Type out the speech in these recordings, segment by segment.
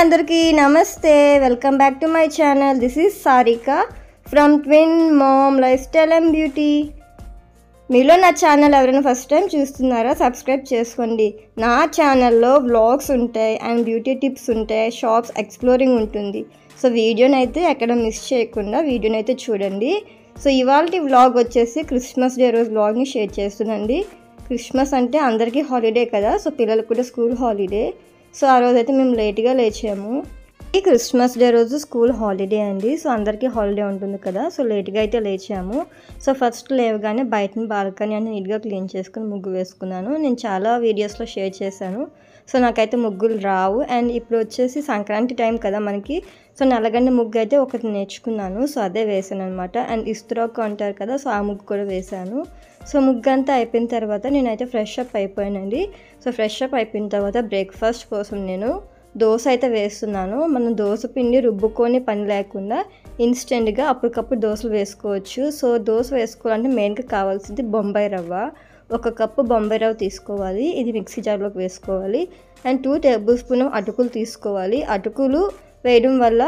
अंदरिकी नमस्ते welcome back to my channel this is Sarika from twin mom lifestyle and beauty మీలో నా channel ఎవరైనా first time చూస్తున్నారా subscribe చేసుకోండి। నా ఛానల్లో వ్లాగ్స్ ఉంటాయి అండ్ బ్యూటీ టిప్స్ ఉంటాయి, షాప్స్ ఎక్స్ప్లోరింగ్ ఉంటుంది। సో వీడియోని అయితే ఎక్కడ మిస్ చేయకుండా వీడియోని అయితే చూడండి। సో ఇవాల్టి వ్లాగ్ వచ్చేసి క్రిస్మస్ డే రోజు వ్లాగ్ని షేర్ చేస్తున్నానండి। క్రిస్మస్ అంటే అందరికీ హాలిడే కదా, సో పిల్లలకు కూడా స్కూల్ హాలిడే। సో ఆ రోజు అయితే మేము లేట్గా లేచాము। ఈ క్రిస్మస్ డే రోజు స్కూల్ హాలిడే అండి, సో అందరికీ హాలిడే ఉంటుంది కదా, సో లేట్గా అయితే లేచాము। సో ఫస్ట్ లేవగానే బయటని బాల్కనీ అని నీట్గా క్లీన్ చేసుకుని ముగ్గు వేసుకున్నాను। నేను చాలా వీడియోస్లో షేర్ చేశాను, సో నాకైతే ముగ్గులు రావు। అండ్ ఇప్పుడు వచ్చేసి సంక్రాంతి టైం కదా మనకి, సో నల్లగండ ముగ్గు అయితే ఒకటి నేర్చుకున్నాను, సో అదే వేసాను అనమాట। అండ్ ఇస్త్రాకు అంటారు కదా, సో ఆ ముగ్గు కూడా వేశాను। సో ముగ్గు అంతా అయిపోయిన తర్వాత నేనైతే ఫ్రెష్ అప్ అయిపోయానండి। సో ఫ్రెష్ అప్ అయిపోయిన తర్వాత బ్రేక్ఫాస్ట్ కోసం నేను దోశ అయితే వేస్తున్నాను। మనం దోశ పిండి రుబ్బుకొని పని లేకుండా ఇన్స్టెంట్గా అప్పటికప్పుడు దోశలు వేసుకోవచ్చు। సో దోశ వేసుకోవాలంటే మెయిన్గా కావాల్సింది బొంబాయి రవ్వ। ఒక కప్పు బొంబాయి రవ్వ తీసుకోవాలి, ఇది మిక్సీ జార్లోకి వేసుకోవాలి। అండ్ 2 టేబుల్ స్పూన్ అటుకులు తీసుకోవాలి। అటుకులు వేయడం వల్ల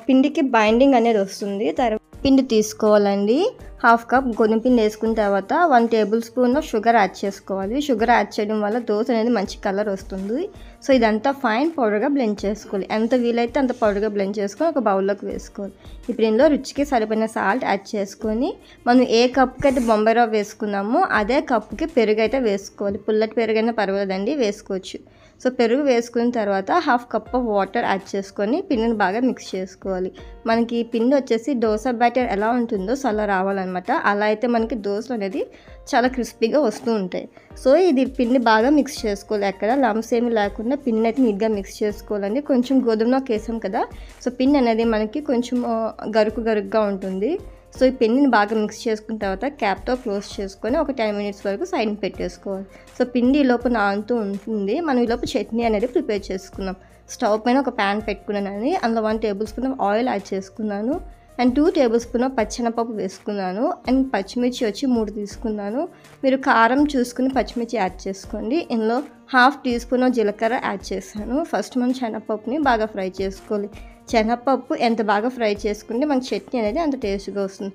పిండికి బైండింగ్ అనేది వస్తుంది। తర్వాత పిండి తీసుకోవాలండి, 1/2 కప్ గోధుమ పిండి వేసుకున్న తర్వాత 1 టేబుల్ స్పూన్ షుగర్ యాడ్ చేసుకోవాలి। షుగర్ యాడ్ చేయడం వల్ల దోశ అనేది మంచి కలర్ వస్తుంది। సో ఇదంతా ఫైన్ పౌడర్గా బ్లెండ్ చేసుకోవాలి, ఎంత వీలైతే అంత పౌడర్గా బ్లెండ్ చేసుకొని ఒక బౌల్లోకి వేసుకోవాలి। ఇప్పుడు ఇందులో రుచికి సరిపోయిన సాల్ట్ యాడ్ చేసుకొని మనం ఏ కప్కి అయితే బొంబాయి రవ్వ వేసుకున్నామో అదే కప్కి పెరుగు అయితే వేసుకోవాలి। పుల్లటి పెరుగైనా పర్వాలేదండి, వేసుకోవచ్చు। సో పెరుగు వేసుకున్న తర్వాత 1/2 కప్ ఆఫ్ వాటర్ యాడ్ చేసుకొని పిండిని బాగా మిక్స్ చేసుకోవాలి। మనకి పిండి వచ్చేసి దోశ బ్యాటర్ ఎలా ఉంటుందో సో అలా రావాలన్నమాట, అలా అయితే మనకి దోశలు అనేది చాలా క్రిస్పీగా వస్తూ ఉంటాయి। సో ఇది పిండి బాగా మిక్స్ చేసుకోవాలి, ఎక్కడ లమ్స్ ఏమి లేకుండా పిండిని అయితే నీట్గా మిక్స్ చేసుకోవాలండి। కొంచెం గోధుమలో వేసాం కదా, సో పిండి అనేది మనకి కొంచెం గరుకుగా ఉంటుంది। సో ఈ పిండిని బాగా మిక్స్ చేసుకున్న తర్వాత క్యాప్తో క్లోజ్ చేసుకొని ఒక 10 మినిట్స్ వరకు సైడ్ పెట్టేసుకోవాలి। సో పిండి ఈ లోపు నానుతూ ఉంటుంది, మనం ఈ లోపు చట్నీ అనేది ప్రిపేర్ చేసుకున్నాం। స్టవ్ పైన ఒక ప్యాన్ పెట్టుకున్నానని అందులో 1 టేబుల్ స్పూన్ ఆయిల్ యాడ్ చేసుకున్నాను। అండ్ 2 టేబుల్ స్పూన్ పచ్చెనపప్పు వేసుకున్నాను। అండ్ పచ్చిమిర్చి వచ్చి 3 తీసుకున్నాను, మీరు కారం చూసుకుని పచ్చిమిర్చి యాడ్ చేసుకోండి। ఇందులో 1/2 టీ స్పూన్ జీలకర్ర యాడ్ చేశాను। ఫస్ట్ మనం శనగపప్పుని బాగా ఫ్రై చేసుకోవాలి। శనగపప్పు ఎంత బాగా ఫ్రై చేసుకుంటే మనకి చట్నీ అనేది అంత టేస్ట్గా వస్తుంది।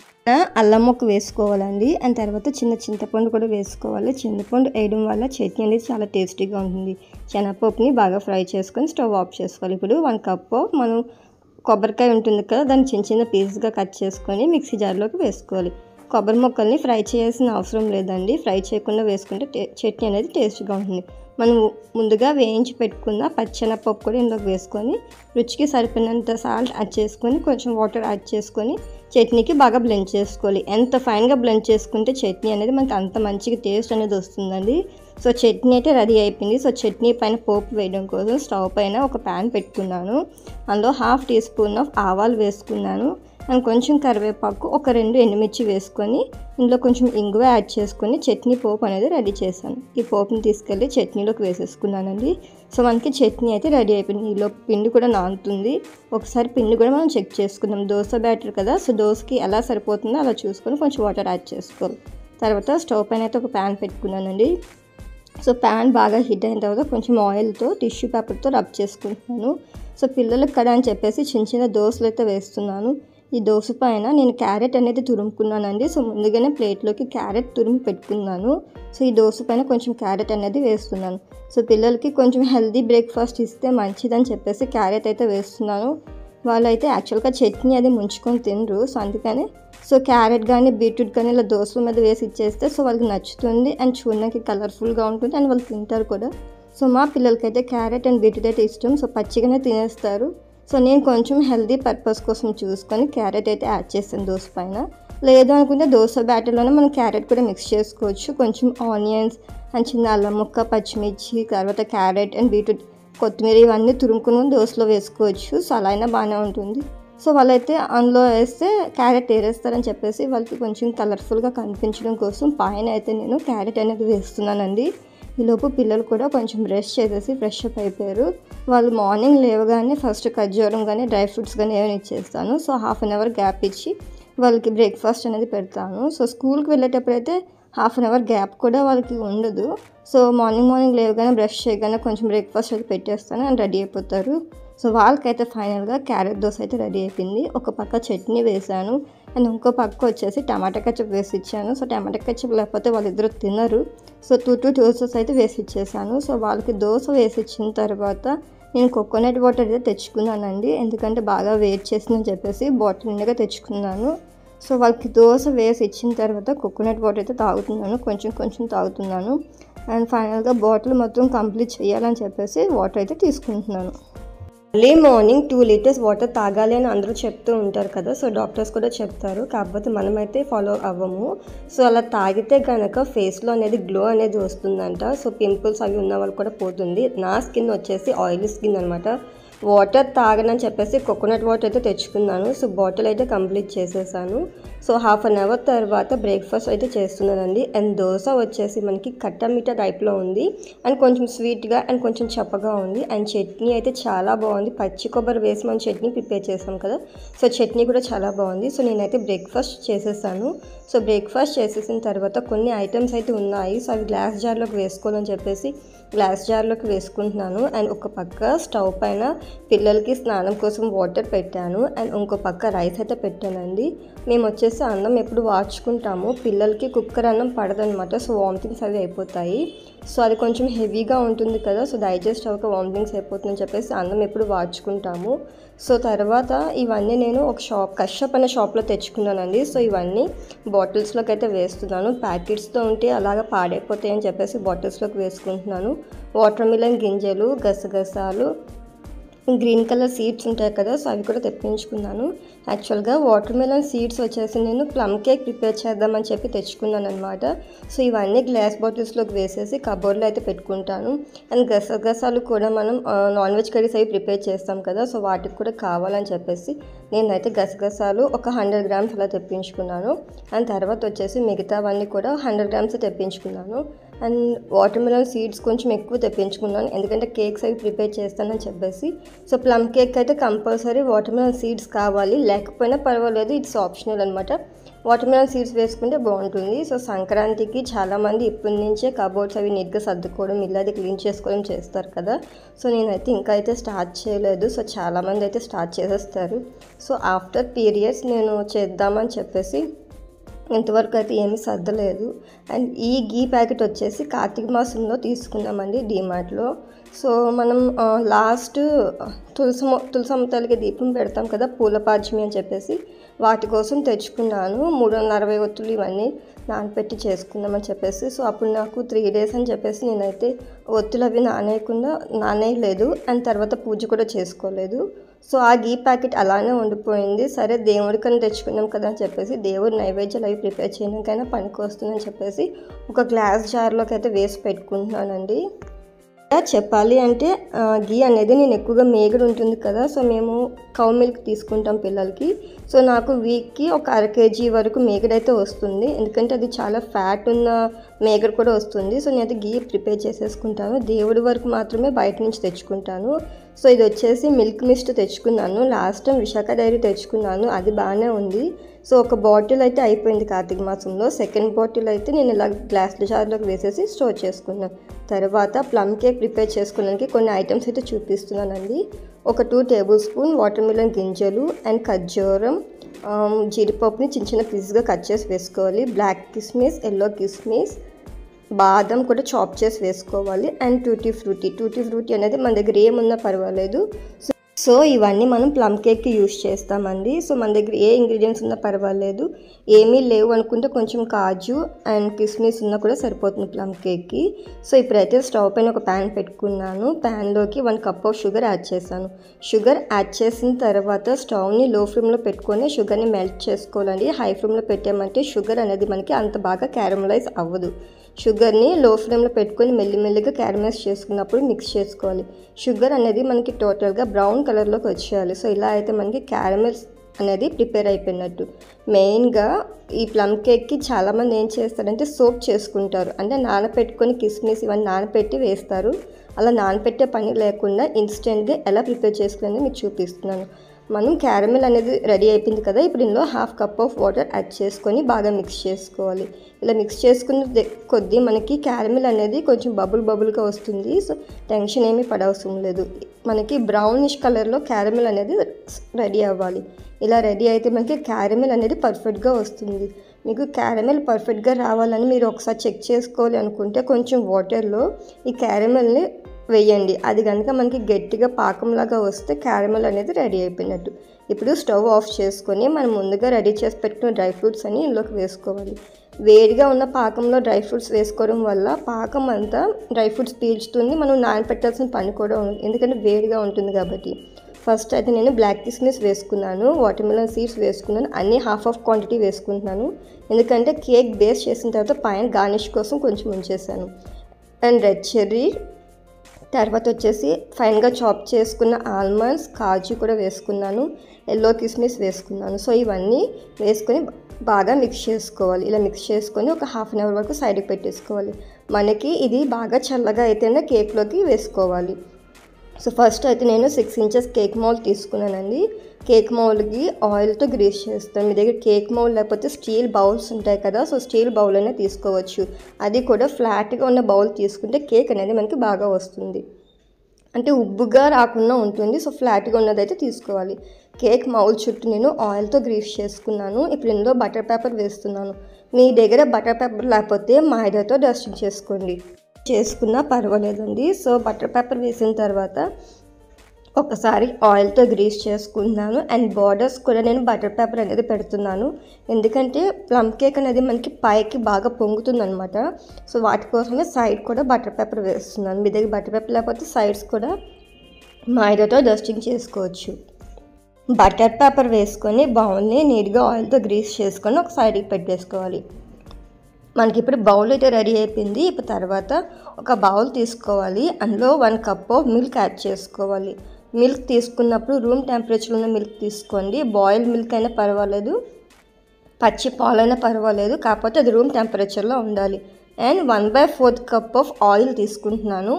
అల్లం ముక్క వేసుకోవాలండి, అండ్ తర్వాత చింతపండు కూడా వేసుకోవాలి। చింతపండు వేయడం వల్ల చట్నీ అనేది చాలా టేస్టీగా ఉంటుంది। శనగపప్పుని బాగా ఫ్రై చేసుకొని స్టవ్ ఆఫ్ చేసుకోవాలి। ఇప్పుడు 1 కప్ మనం కొబ్బరికాయ ఉంటుంది కదా, దాన్ని చిన్న పీసెస్గా కట్ చేసుకొని మిక్సీ జార్లోకి వేసుకోవాలి। కొబ్బరి ముక్కల్ని ఫ్రై చేయాల్సిన అవసరం లేదండి, ఫ్రై చేయకుండా వేసుకుంటే చట్నీ అనేది టేస్ట్గా ఉంటుంది। మనం ముందుగా వేయించి పెట్టుకున్న పచ్చెనపప్పు కూడా ఇందులోకి వేసుకొని రుచికి సరిపోయినంత సాల్ట్ యాడ్ చేసుకొని కొంచెం వాటర్ యాడ్ చేసుకొని చట్నీకి బాగా బ్లెండ్ చేసుకోవాలి। ఎంత ఫైన్గా బ్లెండ్ చేసుకుంటే చట్నీ అనేది మనకి అంత మంచిగా టేస్ట్ అనేది వస్తుందండి। సో చట్నీ అయితే రెడీ అయిపోయింది। సో చట్నీ పైన పోపు వేయడం కోసం స్టవ్ పైన ఒక ప్యాన్ పెట్టుకున్నాను, అందులో 1/2 టీ స్పూన్ ఆఫ్ ఆవాలు వేసుకున్నాను। అండ్ కొంచెం కరివేపాకు, ఒక 2 ఎండుమిర్చి వేసుకొని ఇందులో కొంచెం ఇంగువ యాడ్ చేసుకొని చట్నీ పోపు అనేది రెడీ చేశాను। ఈ పోపుని తీసుకెళ్ళి చట్నీలోకి వేసేసుకున్నానండి। సో మనకి చట్నీ అయితే రెడీ అయిపోయింది। ఈలో పిండి కూడా నానుతుంది, ఒకసారి పిండి కూడా మనం చెక్ చేసుకుందాం। దోశ బ్యాటర్ కదా, సో దోశకి ఎలా సరిపోతుందో అలా చూసుకొని కొంచెం వాటర్ యాడ్ చేసుకోవాలి। తర్వాత స్టవ్ పైన అయితే ఒక ప్యాన్ పెట్టుకున్నానండి। సో ప్యాన్ బాగా హీట్ అయిన తర్వాత కొంచెం ఆయిల్తో టిష్యూ పేపర్తో రబ్ చేసుకుంటున్నాను। సో పిల్లలకు కదా అని చెప్పేసి చిన్న దోశలు అయితే వేస్తున్నాను। ఈ దోశ పైన నేను క్యారెట్ అనేది తురుముకున్నానండి। సో ముందుగానే ప్లేట్లోకి క్యారెట్ తురుము పెట్టుకున్నాను। సో ఈ దోశ పైన కొంచెం క్యారెట్ అనేది వేస్తున్నాను। సో పిల్లలకి కొంచెం హెల్దీ బ్రేక్ఫాస్ట్ ఇస్తే మంచిదని చెప్పేసి క్యారెట్ అయితే వేస్తున్నాను। వాళ్ళైతే యాక్చువల్గా చట్నీ అది ముంచుకొని తినరు, సో అందుకని సో క్యారెట్ కానీ బీట్రూట్ కానీ ఇలా దోశల మీద వేసి ఇచ్చేస్తే సో వాళ్ళకి నచ్చుతుంది అండ్ చూడడానికి కలర్ఫుల్గా ఉంటుంది అండ్ వాళ్ళు తింటారు కూడా। సో మా పిల్లలకైతే క్యారెట్ అండ్ బీట్రూట్ అయితే ఇష్టం, సో పచ్చిగానే తినేస్తారు। సో నేను కొంచెం హెల్దీ పర్పస్ కోసం చూసుకొని క్యారెట్ అయితే యాడ్ చేస్తాను దోశ పైన। లేదు అనుకుంటే దోశ బ్యాటర్లోనే మనం క్యారెట్ కూడా మిక్స్ చేసుకోవచ్చు। కొంచెం ఆనియన్స్ అండ్ చిన్న అల్లం ముక్క, పచ్చిమిర్చి, తర్వాత క్యారెట్ అండ్ బీట్రూట్, కొత్తిమీర ఇవన్నీ తురుముకుని దోశలో వేసుకోవచ్చు। సో అలా అయినా బాగానే ఉంటుంది। సో వాళ్ళైతే అందులో వేస్తే క్యారెట్ ఏరేస్తారని చెప్పేసి వాళ్ళకి కొంచెం కలర్ఫుల్గా కనిపించడం కోసం పైన అయితే నేను క్యారెట్ అనేది వేస్తున్నానండి। ఈలోపు పిల్లలు కూడా కొంచెం బ్రష్ చేసేసి ఫ్రెష్ అప్ అయిపోయారు। వాళ్ళు మార్నింగ్ లేవగానే ఫస్ట్ ఖర్జూరం కానీ డ్రై ఫ్రూట్స్ కానీ ఏమైనా ఇచ్చేస్తాను। సో 1/2 అన్ అవర్ గ్యాప్ ఇచ్చి వాళ్ళకి బ్రేక్ఫాస్ట్ అనేది పెడతాను। సో స్కూల్కి వెళ్ళేటప్పుడు అయితే 1/2 అన్ అవర్ గ్యాప్ కూడా వాళ్ళకి ఉండదు। సో మార్నింగ్ లేవగానే బ్రష్ చేయగానే కొంచెం బ్రేక్ఫాస్ట్ అది పెట్టేస్తాను అండ్ రెడీ అయిపోతారు। సో వాళ్ళకైతే ఫైనల్గా క్యారెట్ దోశ అయితే రెడీ అయిపోయింది. ఒక పక్క చట్నీ వేసాను అండ్ ఇంకో పక్క వచ్చేసి టమాటా కెచప్ వేసి ఇచ్చాను. సో టమాటా కెచప్ లేకపోతే వాళ్ళిద్దరూ తినరు. సో 2 దోసెస్ అయితే వేసి ఇచ్చేసాను. సో వాళ్ళకి దోశ వేసి ఇచ్చిన తర్వాత నేను కోకోనట్ వాటర్ అయితే తెచ్చుకున్నానండి. ఎందుకంటే బాగా వెయిట్ చేసిందని చెప్పేసి బాటిల్ నిండుగా తెచ్చుకున్నాను. సో వాళ్ళకి దోశ వేసి ఇచ్చిన తర్వాత కోకోనట్ వాటర్ అయితే తాగుతున్నాను, కొంచెం తాగుతున్నాను. అండ్ ఫైనల్గా బాటిల్ మొత్తం కంప్లీట్ చేయాలని చెప్పేసి వాటర్ అయితే తీసుకుంటున్నాను. ఎర్లీ మార్నింగ్ 2 లీటర్స్ వాటర్ తాగాలి అని అందరూ చెప్తూ ఉంటారు కదా. సో డాక్టర్స్ కూడా చెప్తారు, కాకపోతే మనమైతే ఫాలో అవ్వము. సో అలా తాగితే కనుక ఫేస్లో అనేది గ్లో అనేది వస్తుందంట. సో పింపుల్స్ అవి ఉన్న వాళ్ళు కూడా పోతుంది. నా స్కిన్ వచ్చేసి ఆయిలీ స్కిన్ అనమాట. వాటర్ తాగనని చెప్పేసి కోకోనట్ వాటర్ అయితే తెచ్చుకున్నాను. సో బాటిల్ అయితే కంప్లీట్ చేసేసాను. సో 1/2 అవర్ తర్వాత బ్రేక్ఫాస్ట్ అయితే చేస్తున్నానండి. అండ్ దోశ వచ్చేసి మనకి కట్టమిఠా టైప్లో ఉంది అండ్ కొంచెం స్వీట్గా అండ్ కొంచెం చప్పగా ఉంది. అండ్ చట్నీ అయితే చాలా బాగుంది. పచ్చి కొబ్బరి వేసి మనం చట్నీ ప్రిపేర్ చేసాం కదా. సో చట్నీ కూడా చాలా బాగుంది. సో నేనైతే బ్రేక్ఫాస్ట్ చేసేసాను. సో బ్రేక్ఫాస్ట్ చేసేసిన తర్వాత కొన్ని ఐటమ్స్ అయితే ఉన్నాయి. సో అవి గ్లాస్ జార్లోకి వేసుకోవాలని చెప్పేసి గ్లాస్ జార్లోకి వేసుకుంటున్నాను. అండ్ ఒక పక్క స్టవ్ పైన పిల్లలకి స్నానం కోసం వాటర్ పెట్టాను అండ్ ఇంకో పక్క రైస్ అయితే పెట్టానండి. మేము వచ్చేసి అన్నం ఎప్పుడు వార్చుకుంటాము, పిల్లలకి కుక్కర్ అన్నం పడదనమాట. సో వామిటింగ్స్ అవి అయిపోతాయి. సో అది కొంచెం హెవీగా ఉంటుంది కదా. సో డైజెస్ట్ అవ్వక వామిటింగ్స్ అయిపోతుందని చెప్పేసి అన్నం ఎప్పుడు వార్చుకుంటాము. సో తర్వాత ఇవన్నీ నేను ఒక కశ్యప్ అనే షాప్లో తెచ్చుకున్నానండి. సో ఇవన్నీ బాటిల్స్లోకి అయితే వేస్తున్నాను. ప్యాకెట్స్తో ఉంటే అలాగా పాడైపోతాయి అని చెప్పేసి బాటిల్స్లోకి వేసుకుంటున్నాను. వాటర్ మిలన్ గింజలు, గసగసాలు, గ్రీన్ కలర్ సీడ్స్ ఉంటాయి కదా. సో అవి కూడా తెప్పించుకున్నాను. యాక్చువల్గా వాటర్ మెలన్ సీడ్స్ వచ్చేసి నేను ప్లమ్ కేక్ ప్రిపేర్ చేద్దామని చెప్పి తెచ్చుకున్నాను అనమాట. సో ఇవన్నీ గ్లాస్ బాటిల్స్లోకి వేసేసి కబోర్డ్లో అయితే పెట్టుకుంటాను. అండ్ గసగసాలు కూడా మనం నాన్ వెజ్ కర్రీస్ అవి ప్రిపేర్ చేస్తాం కదా. సో వాటికి కూడా కావాలని చెప్పేసి నేనైతే గసగసాలు ఒక 100 గ్రామ్స్ అలా తెప్పించుకున్నాను. అండ్ తర్వాత వచ్చేసి మిగతావన్నీ కూడా 100 గ్రామ్స్ తెప్పించుకున్నాను. అండ్ వాటర్ మెలన్ సీడ్స్ కొంచెం ఎక్కువ తెప్పించుకున్నాను, ఎందుకంటే కేక్స్ అవి ప్రిపేర్ చేస్తానని చెప్పేసి. సో ప్లమ్ కేక్ అయితే కంపల్సరీ వాటర్ మెలన్ సీడ్స్ కావాలి, లేకపోయినా పర్వాలేదు, ఇట్స్ ఆప్షనల్ అనమాట. వాటర్ మెలన్ సీడ్స్ వేసుకుంటే బాగుంటుంది. సో సంక్రాంతికి చాలామంది ఇప్పటి నుంచే కబోర్డ్స్ అవి నీట్గా సర్దుకోవడం, ఇల్లు క్లీన్ చేసుకోవడం చేస్తారు కదా. సో నేనైతే ఇంకా అయితే స్టార్ట్ చేయలేదు. సో చాలామంది అయితే స్టార్ట్ చేసేస్తారు. సో ఆఫ్టర్ పీరియడ్స్ నేను చేద్దామని చెప్పేసి ఇంతవరకు అయితే ఏమీ సర్దలేదు. అండ్ ఈ గీ ప్యాకెట్ వచ్చేసి కార్తీక మాసంలో తీసుకున్నామండి డిమార్ట్లో. సో మనం లాస్ట్ తులసమ్మ తల్లికి దీపం పెడతాం కదా, పూల పాడ్యమి అని చెప్పేసి, వాటి కోసం తెచ్చుకున్నాను. 360 ఒత్తులు ఇవన్నీ నానపెట్టి చేసుకుందామని చెప్పేసి. సో అప్పుడు నాకు 3 days అని చెప్పేసి నేనైతే ఒత్తులు అవి నానేయలేదు. అండ్ తర్వాత పూజ కూడా చేసుకోలేదు. సో ఆ గీ ప్యాకెట్ అలానే ఉండిపోయింది. సరే దేవుడికని తెచ్చుకున్నాం కదా అని చెప్పేసి దేవుడి నైవేద్యాలు అవి ప్రిపేర్ చేయడానికైనా పనికి వస్తుందని చెప్పేసి ఒక గ్లాస్ జార్లోకి అయితే వేసి పెట్టుకుంటున్నానండి. చెప్పాలి అంటే గీ అనేది నేను ఎక్కువగా మేగడ ఉంటుంది కదా. సో మేము కౌ మిల్క్ తీసుకుంటాం పిల్లలకి. సో నాకు వీక్కి ఒక 1/2 kg వరకు మేగడైతే వస్తుంది, ఎందుకంటే అది చాలా ఫ్యాట్ ఉన్న మేగడ కూడా వస్తుంది. సో నేనైతే గీ ప్రిపేర్ చేసేసుకుంటాను. దేవుడి వరకు మాత్రమే బయట నుంచి తెచ్చుకుంటాను. సో ఇది వచ్చేసి మిల్క్ మిస్ట్ తెచ్చుకున్నాను. లాస్ట్ టైం విశాఖ డైరీ తెచ్చుకున్నాను, అది బాగానే ఉంది. సో ఒక బాటిల్ అయితే అయిపోయింది కార్తీక మాసంలో. సెకండ్ బాటిల్ అయితే నేను ఇలా గ్లాస్ జార్లోకి వేసేసి స్టోర్ చేసుకున్నాను. తర్వాత ప్లమ్ కేక్ ప్రిపేర్ చేసుకోవడానికి కొన్ని ఐటమ్స్ అయితే చూపిస్తున్నానండి. ఒక 2 tablespoon వాటర్ మిలన్ గింజలు అండ్ ఖర్జూరం, జీడిపప్పుని చిన్న పీసెస్గా కట్ చేసి వేసుకోవాలి. బ్లాక్ కిస్మిస్, ఎల్లో కిస్మిస్, బాదం కూడా చాప్ చేసి వేసుకోవాలి. అండ్ టూటీ ఫ్రూటీ అనేది మన దగ్గర ఏమున్నా పర్వాలేదు. సో ఇవన్నీ మనం ప్లమ్ కేక్కి యూజ్ చేస్తామండి. సో మన దగ్గర ఏ ఇంగ్రీడియంట్స్ ఉన్నా పర్వాలేదు, ఏమీ లేవు అనుకుంటే కొంచెం కాజు అండ్ కిస్మిస్ ఉన్నా కూడా సరిపోతుంది ప్లమ్ కేక్కి. సో ఇప్పుడైతే స్టవ్ పైన ఒక ప్యాన్ పెట్టుకున్నాను. ప్యాన్లోకి 1 cup ఆఫ్ షుగర్ యాడ్ చేశాను. షుగర్ యాడ్ చేసిన తర్వాత స్టవ్ని లో ఫ్లేమ్లో పెట్టుకొని షుగర్ని మెల్ట్ చేసుకోవాలండి. హై ఫ్లేమ్లో పెట్టామంటే షుగర్ అనేది మనకి అంత బాగా క్యారమలైజ్ అవ్వదు. షుగర్ని లో ఫ్లేమ్లో పెట్టుకొని మెల్లిమెల్లిగా క్యారమలైజ్ చేసుకున్నప్పుడు మిక్స్ చేసుకోవాలి. షుగర్ అనేది మనకి టోటల్గా బ్రౌన్ కలర్లోకి వచ్చేయాలి. సో ఇలా అయితే మనకి క్యారమెల్స్ అనేది ప్రిపేర్ అయిపోయినట్టు. మెయిన్గా ఈ ప్లమ్ కేక్కి చాలామంది ఏం చేస్తారంటే సోక్ చేసుకుంటారు, అంటే నానపెట్టుకొని కిస్మిస్ ఇవన్నీ నానపెట్టి వేస్తారు. అలా నానపెట్టే పని లేకుండా ఇన్స్టెంట్గా ఎలా ప్రిపేర్ చేసుకునేది మీకు చూపిస్తున్నాను. మనం క్యారమిల్ అనేది రెడీ అయిపోయింది కదా, ఇప్పుడు ఇందులో 1/2 కప్ ఆఫ్ వాటర్ యాడ్ చేసుకొని బాగా మిక్స్ చేసుకోవాలి. ఇలా మిక్స్ చేసుకున్న కొద్దీ మనకి క్యారమిల్ అనేది కొంచెం బబుల్గా వస్తుంది. సో టెన్షన్ ఏమీ పడవసరం లేదు. మనకి బ్రౌనిష్ కలర్లో క్యారమిల్ అనేది రెడీ అవ్వాలి. ఇలా రెడీ అయితే మనకి క్యారమిల్ అనేది పర్ఫెక్ట్గా వస్తుంది. మీకు క్యారమిల్ పర్ఫెక్ట్గా రావాలని మీరు ఒకసారి చెక్ చేసుకోవాలి అనుకుంటే కొంచెం వాటర్లో ఈ క్యారమిల్ని వేయండి. అది కనుక మనకి గట్టిగా పాకంలాగా వస్తే క్యారమిల్ అనేది రెడీ అయిపోయినట్టు. ఇప్పుడు స్టవ్ ఆఫ్ చేసుకొని మనం ముందుగా రెడీ చేసి పెట్టుకున్న డ్రై ఫ్రూట్స్ అన్ని ఇందులోకి వేసుకోవాలి. వేడిగా ఉన్న పాకంలో డ్రై ఫ్రూట్స్ వేసుకోవడం వల్ల పాకం అంతా డ్రై ఫ్రూట్స్ పీల్చుతుంది. మనం నానపెట్టాల్సిన పని కూడా ఉంది, ఎందుకంటే వేడిగా ఉంటుంది కాబట్టి. ఫస్ట్ అయితే నేను బ్లాక్ కిస్మిస్ వేసుకున్నాను, వాటర్మెలన్ సీడ్స్ వేసుకున్నాను. అన్నీ 1/2 క్వాంటిటీ వేసుకుంటున్నాను, ఎందుకంటే కేక్ బేస్ చేసిన తర్వాత పైన గార్నిష్ కోసం కొంచెం ఉంచేసాను. అండ్ రెడ్ చెర్రీ, తర్వాత వచ్చేసి ఫైన్గా చాప్ చేసుకున్న ఆల్మండ్స్, కాజు కూడా వేసుకున్నాను, ఎల్లో కిస్మిస్ వేసుకున్నాను. సో ఇవన్నీ వేసుకొని బాగా మిక్స్ చేసుకోవాలి. ఇలా మిక్స్ చేసుకొని ఒక 1/2 అవర్ వరకు సైడ్కి పెట్టేసుకోవాలి. మనకి ఇది బాగా చల్లగా అయితేనే కేక్లోకి వేసుకోవాలి. సో ఫస్ట్ అయితే నేను 6 ఇంచెస్ కేక్ మౌల్డ్ తీసుకున్నానండి. కేక్ మౌల్డ్కి ఆయిల్తో గ్రీస్ చేస్తాను. మీ దగ్గర కేక్ మౌల్డ్ లేకపోతే స్టీల్ బౌల్స్ ఉంటాయి కదా, సో స్టీల్ బౌల్ అయినా తీసుకోవచ్చు. అది కూడా ఫ్లాట్గా ఉన్న బౌల్ తీసుకుంటే కేక్ అనేది మనకి బాగా వస్తుంది, అంటే ఉబ్బుగా రాకుండా ఉంటుంది. సో ఫ్లాట్గా ఉన్నదైతే తీసుకోవాలి. కేక్ మౌల్డ్ చుట్టూ నేను ఆయిల్తో గ్రీస్ చేసుకున్నాను. ఇప్పుడు ఇందులో బటర్ పేపర్ వేస్తున్నాను. మీ దగ్గర బటర్ పేపర్ లేకపోతే మైదాతో డస్టింగ్ చేసుకున్నా పర్వాలేదండి. సో బటర్ పేపర్ వేసిన తర్వాత ఒకసారి ఆయిల్తో గ్రీస్ చేసుకున్నాను. అండ్ బార్డర్స్ కూడా నేను బటర్ పేపర్ అనేది పెడుతున్నాను, ఎందుకంటే ప్లమ్ కేక్ అనేది మనకి పైకి బాగా పొంగుతుంది అనమాట. సో వాటి కోసమే సైడ్ కూడా బటర్ పేపర్ వేస్తున్నాను. మీ దగ్గర బటర్ పేపర్ లేకపోతే సైడ్స్ కూడా మైదాతో డస్టింగ్ చేసుకోవచ్చు. బటర్ పేపర్ వేసుకొని బౌల్ని నీట్గా ఆయిల్తో గ్రీస్ చేసుకొని ఒక సైడ్కి పెట్టేసుకోవాలి. మనకి ఇప్పుడు బౌల్ అయితే రెడీ అయిపోయింది. ఇప్పుడు తర్వాత ఒక బౌల్ తీసుకోవాలి, అందులో 1 కప్ ఆఫ్ మిల్క్ యాడ్ చేసుకోవాలి. మిల్క్ తీసుకున్నప్పుడు రూమ్ టెంపరేచర్లో ఉన్న మిల్క్ తీసుకోండి. బాయిల్డ్ మిల్క్ అయినా పర్వాలేదు, పచ్చి పాలైనా పర్వాలేదు, కాకపోతే అది రూమ్ టెంపరేచర్లో ఉండాలి. అండ్ 1/4 కప్ ఆఫ్ ఆయిల్ తీసుకుంటున్నాను.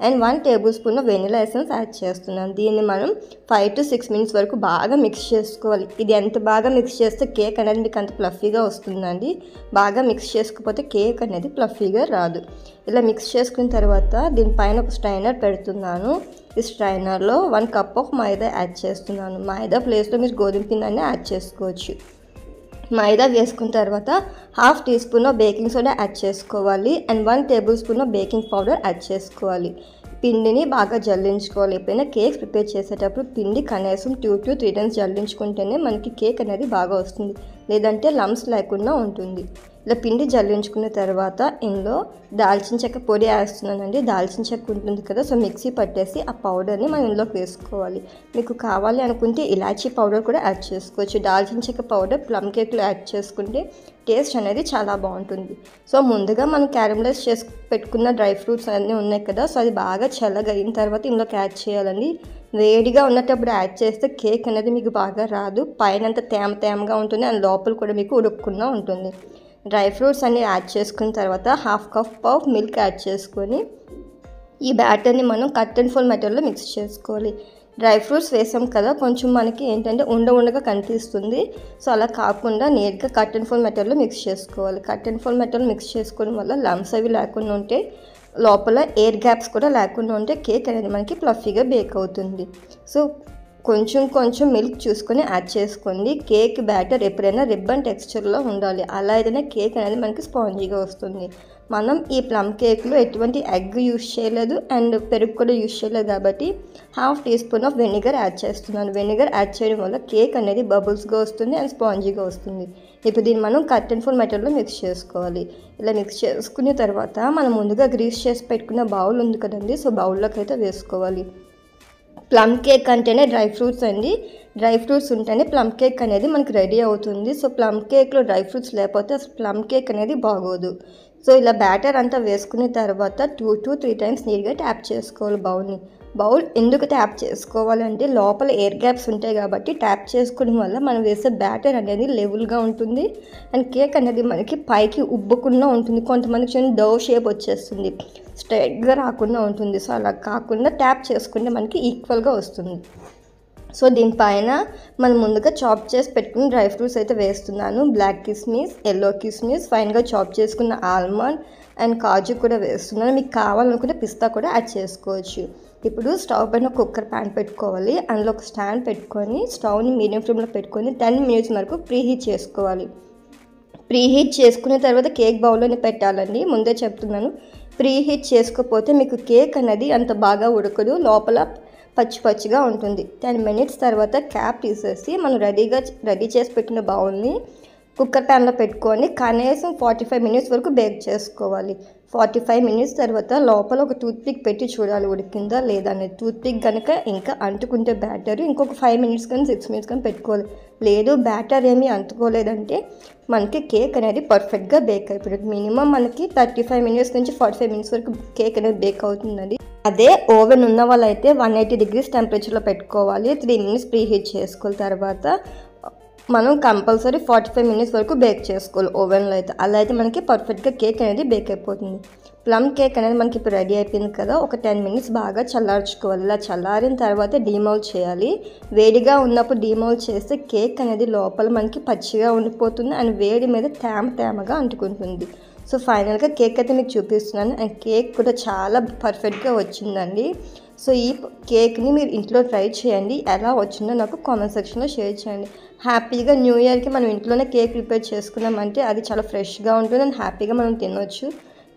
And 1 table spoon vanilla essence add చేస్తున్నాను. దీన్ని మనం 5 to 6 మినిట్స్ వరకు బాగా మిక్స్ చేసుకోవాలి. ఇది ఎంత బాగా మిక్స్ చేస్తే కేక్ అనేది మీకు అంత ఫ్లఫీగా వస్తుందండి. బాగా మిక్స్ చేసుకోకపోతే కేక్ అనేది ఫ్లఫీగా రాదు. ఇలా మిక్స్ చేసుకున్న తర్వాత దీనిపైన ఒక స్ట్రైనర్ పెడుతున్నాను. ఈ స్ట్రైనర్లో 1 కప్ ఆఫ్ మైదా యాడ్ చేస్తున్నాను. మైదా ప్లేస్లో మీరు గోధుమ పిండిని యాడ్ చేసుకోవచ్చు. మైదా వేసుకున్న తర్వాత 1/2 teaspoon baking soda add చేసుకోవాలి. And 1 tablespoon baking powder add చేసుకోవాలి. పిండిని బాగా జల్లించుకోవాలి. ఎప్పుడైనా కేక్ ప్రిపేర్ చేసేటప్పుడు పిండి కనీసం 2 to 3 టైమ్స్ జల్లించుకుంటేనే మనకి కేక్ అనేది బాగా వస్తుంది, లేదంటే లమ్స్ లేకుండా ఉంటుంది. ఇలా పిండి జల్లించుకున్న తర్వాత ఇందులో దాల్చిన చెక్క పొడి వేస్తున్నానండి. దాల్చిన చెక్క ఉంటుంది కదా, సో మిక్సీ పట్టేసి ఆ పౌడర్ని మనం ఇందులోకి వేసుకోవాలి. మీకు కావాలి అనుకుంటే ఇలాచీ పౌడర్ కూడా యాడ్ చేసుకోవచ్చు. దాల్చిన చెక్క పౌడర్ ప్లమ్ కేక్లో యాడ్ చేసుకుంటే టేస్ట్ అనేది చాలా బాగుంటుంది. సో ముందుగా మనం క్యారమలైజ్ చేసి పెట్టుకున్న డ్రై ఫ్రూట్స్ అన్నీ ఉన్నాయి కదా, సో అది బాగా చల్లగా అయిన తర్వాత ఇందులోకి యాడ్ చేయాలండి. వేడిగా ఉన్నప్పుడు యాడ్ చేస్తే కేక్ అనేది మీకు బాగా రాదు, పైన అంతా తేమగా ఉంటుంది, అండ్ లోపల కూడా మీకు ఉడుక్కుండా ఉంటుంది. డ్రై ఫ్రూట్స్ అన్నీ యాడ్ చేసుకున్న తర్వాత 1/2 కప్ ఆఫ్ మిల్క్ యాడ్ చేసుకొని ఈ బ్యాటర్ని మనం కట్ అండ్ ఫోల్డ్ మెథడ్లో మిక్స్ చేసుకోవాలి. డ్రై ఫ్రూట్స్ వేసాం కదా, కొంచెం మనకి ఏంటంటే ఉండగా కనిపిస్తుంది. సో అలా కాకుండా నీట్గా కట్ అండ్ ఫోల్డ్ మెథడ్లో మిక్స్ చేసుకోవాలి. కట్ అండ్ ఫోల్డ్ మెథడ్లో మిక్స్ చేసుకోవడం వల్ల లమ్స్ అవి లేకుండా ఉంటే, లోపల ఎయిర్ గ్యాప్స్ కూడా లేకుండా ఉంటే కేక్ అనేది మనకి ఫ్లఫీగా బేక్ అవుతుంది. సో కొంచెం మిల్క్ చూసుకొని యాడ్ చేసుకోండి. కేక్ బ్యాటర్ ఎప్పుడైనా రిబ్బన్ టెక్స్చర్లో ఉండాలి, అలా అయితేనే కేక్ అనేది మనకి స్పాంజీగా వస్తుంది. మనం ఈ ప్లమ్ కేక్లో ఎటువంటి ఎగ్ యూస్ చేయలేదు అండ్ పెరుగు కూడా యూస్ చేయలేదు కాబట్టి 1/2 teaspoon of vinegar add చేస్తున్నాను. వెనిగర్ యాడ్ చేయడం వల్ల కేక్ అనేది బబుల్స్గా వస్తుంది అండ్ స్పాంజీగా వస్తుంది. ఇప్పుడు దీన్ని మనం కట్ అండ్ ఫోల్డ్ మెథడ్లో మిక్స్ చేసుకోవాలి. ఇలా మిక్స్ చేసుకున్న తర్వాత మనం ముందుగా గ్రీస్ చేసి పెట్టుకున్న బౌల్ ఉంది కదండి, సో బౌల్లోకి అయితే వేసుకోవాలి. ప్లమ్ కేక్ అంటేనే డ్రై ఫ్రూట్స్ అండి, డ్రై ఫ్రూట్స్ ఉంటేనే ప్లమ్ కేక్ అనేది మనకి రెడీ అవుతుంది. సో ప్లమ్ కేక్లో డ్రై ఫ్రూట్స్ లేకపోతే అసలు ప్లమ్ కేక్ అనేది బాగోదు. సో ఇలా బ్యాటర్ అంతా వేసుకున్న తర్వాత 2 to 3 టైమ్స్ నీట్గా ట్యాప్ చేసుకోవాలి బౌల్ని. బౌల్ ఎందుకు ట్యాప్ చేసుకోవాలంటే లోపల ఎయిర్ గ్యాప్స్ ఉంటాయి కాబట్టి ట్యాప్ చేసుకోవడం వల్ల మనం వేసే బ్యాటర్ అనేది లెవెల్గా ఉంటుంది అండ్ కేక్ అనేది మనకి పైకి ఉబ్బకుండా ఉంటుంది. కొంతమందికి చిన్న డౌ షేప్ వచ్చేస్తుంది, స్ట్రైట్గా రాకుండా ఉంటుంది. సో అలా కాకుండా ట్యాప్ చేసుకుంటే మనకి ఈక్వల్గా వస్తుంది. సో దీనిపైన మనం ముందుగా చాప్ చేసి పెట్టుకున్న డ్రై ఫ్రూట్స్ అయితే వేస్తున్నాను. బ్లాక్ కిస్మిస్, ఎల్లో కిస్మిస్, ఫైన్గా చాప్ చేసుకున్న ఆల్మండ్ అండ్ కాజు కూడా వేస్తున్నాను. మీకు కావాలనుకుంటే పిస్తా కూడా యాడ్ చేసుకోవచ్చు. ఇప్పుడు స్టవ్ పైన కుక్కర్ ప్యాన్ పెట్టుకోవాలి. అందులో ఒక స్టాండ్ పెట్టుకొని స్టవ్ని మీడియం ఫ్లేమ్లో పెట్టుకొని 10 minutes వరకు ప్రీహీట్ చేసుకోవాలి. ప్రీహీట్ చేసుకున్న తర్వాత కేక్ బౌల్లోనే పెట్టాలండి. ముందే చెప్తున్నాను, ప్రీహీట్ చేసుకోకపోతే మీకు కేక్ అనేది అంత బాగా ఉడకదు, లోపల పచ్చి పచ్చిగా ఉంటుంది. 10 minutes తర్వాత క్యాప్ తీసేసి మనం రెడీ చేసి పెట్టిన బౌల్ని కుక్కర్ ప్యాన్లో పెట్టుకొని కనీసం 45 minutes వరకు బేక్ చేసుకోవాలి. 45 minutes తర్వాత లోపల ఒక టూత్పిక్ పెట్టి చూడాలి ఉడికిందా లేదా అనేది. టూత్పిక్ కనుక ఇంకా అంటుకుంటే బ్యాటర్ ఇంకొక 5 minutes కానీ 6 minutes కానీ పెట్టుకోవాలి. లేదు బ్యాటర్ ఏమీ అంటుకోలేదంటే మనకి కేక్ అనేది పర్ఫెక్ట్గా బేక్ అయిపోతుంది. మినిమం మనకి 35 minutes నుంచి 45 minutes వరకు కేక్ అనేది బేక్ అవుతుందండి. అదే ఓవెన్ ఉన్న వాళ్ళైతే 180 degrees టెంపరేచర్లో పెట్టుకోవాలి. 3 minutes ప్రీహీట్ చేసుకున్న తర్వాత మనం కంపల్సరీ 45 minutes వరకు బేక్ చేసుకోవాలి ఓవెన్లో అయితే. అలా అయితే మనకి పర్ఫెక్ట్గా కేక్ అనేది బేక్ అయిపోతుంది. ప్లమ్ కేక్ అనేది మనకి ఇప్పుడు రెడీ అయిపోయింది కదా, ఒక 10 minutes బాగా చల్లార్చుకోవాలి. ఇలా చల్లారిన తర్వాత డీమౌల్డ్ చేయాలి. వేడిగా ఉన్నప్పుడు డీమౌల్డ్ చేస్తే కేక్ అనేది లోపల మనకి పచ్చిగా ఉండిపోతుంది అండ్ వేడి మీద తేమగా అంటుకుంటుంది. సో ఫైనల్గా కేక్ అయితే మీకు చూపిస్తున్నాను అండ్ కేక్ కూడా చాలా పర్ఫెక్ట్గా వచ్చిందండి. సో ఈ కేక్ని మీరు ఇంట్లో ట్రై చేయండి. ఎలా వచ్చిందో నాకు కామెంట్ సెక్షన్లో షేర్ చేయండి. హ్యాపీగా న్యూ ఇయర్కి మనం ఇంట్లోనే కేక్ ప్రిపేర్ చేసుకున్నామంటే అది చాలా ఫ్రెష్గా ఉంటుంది అండ్ హ్యాపీగా మనం తినొచ్చు.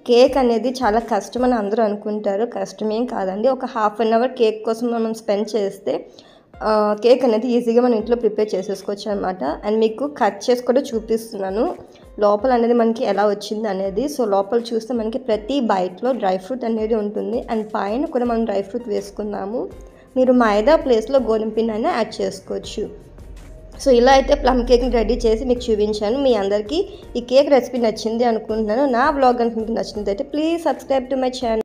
కేక్ అనేది చాలా కష్టం అని అందరూ అనుకుంటారు, కష్టమేం కాదండి. ఒక 1/2 hour కేక్ కోసం మనం స్పెండ్ చేస్తే కేక్ అనేది ఈజీగా మనం ఇంట్లో ప్రిపేర్ చేసేసుకోవచ్చు అనమాట. అండ్ మీకు కట్ చేసి కూడా చూపిస్తున్నాను లోపల అనేది మనకి ఎలా వచ్చింది అనేది. సో లోపల చూస్తే మనకి ప్రతి బైట్లో డ్రై ఫ్రూట్ అనేది ఉంటుంది అండ్ పైన కూడా మనం డ్రై ఫ్రూట్ వేసుకున్నాము. మీరు మైదా ప్లేస్లో గోధుమ పిండి అయినా యాడ్ చేసుకోవచ్చు. సో ఇలా అయితే ప్లమ్ కేక్ని రెడీ చేసి మీకు చూపించాను. మీ అందరికీ ఈ కేక్ రెసిపీ నచ్చింది అనుకుంటున్నాను. నా వ్లాగ్ కనుక మీకు నచ్చినట్లయితే please subscribe to my channel.